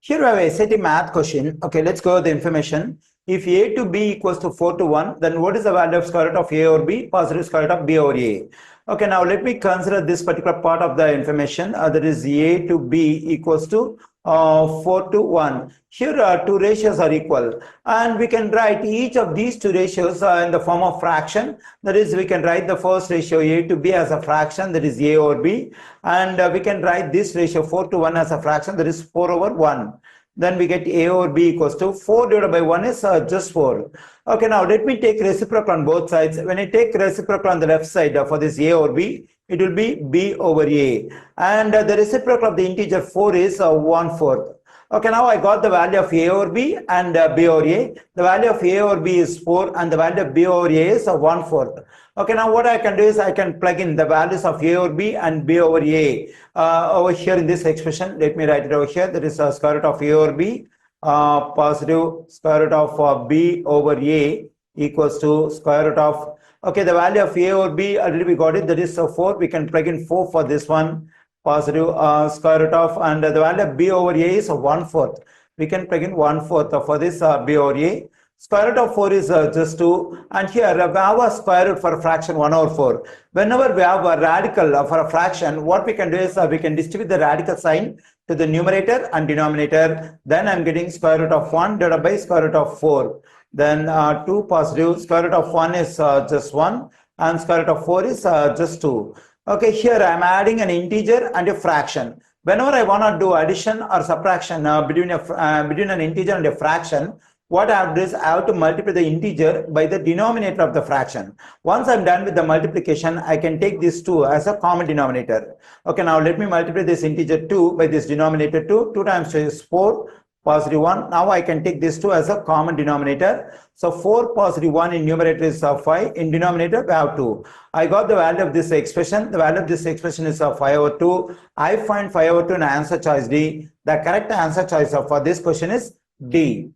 Here we have a SAT math question. Okay, let's go with the information. If a to b equals to 4 to 1, then what is the value of square root of a over b? Positive square root of b over a. Okay, now let me consider this particular part of the information. That is a to b equals to 4 to 1. Here two ratios are equal, and we can write each of these two ratios in the form of fraction. That is, we can write the first ratio a to b as a fraction, that is a over b, and we can write this ratio 4 to 1 as a fraction, that is 4 over 1. Then we get a over b equals to 4 divided by 1 is just 4. Okay, now let me take reciprocal on both sides. When I take reciprocal on the left side for this a over b, it will be b over a. And the reciprocal of the integer 4 is 1/4. Okay, now I got the value of a over b and b over a. The value of a over b is 4 and the value of b over a is 1/4. Okay, now what I can do is I can plug in the values of a over b and b over a over here in this expression. Let me write it over here. That is square root of a over b positive square root of b over a equals to square root of, okay, the value of a over b already we got it, that is 4. We can plug in 4 for this one, positive square root of, and the value of b over a is 1/4. We can plug in 1/4 for this b over a. Square root of 4 is just 2, and here we have a square root for a fraction 1 over 4. Whenever we have a radical for a fraction, what we can do is we can distribute the radical sign to the numerator and denominator. Then I'm getting square root of 1 divided by square root of 4. Then 2 positive, square root of 1 is just 1, and square root of 4 is just 2. Okay, here I'm adding an integer and a fraction. Whenever I want to do addition or subtraction between an integer and a fraction, what I have to do is I have to multiply the integer by the denominator of the fraction. Once I'm done with the multiplication, I can take this 2 as a common denominator. Okay, now let me multiply this integer 2 by this denominator 2. 2 times 2 is 4, positive 1. Now I can take this 2 as a common denominator. So 4 positive 1 in numerator is 5. In denominator we have 2. I got the value of this expression. The value of this expression is 5 over 2. I find 5 over 2 in answer choice D. The correct answer choice for this question is D.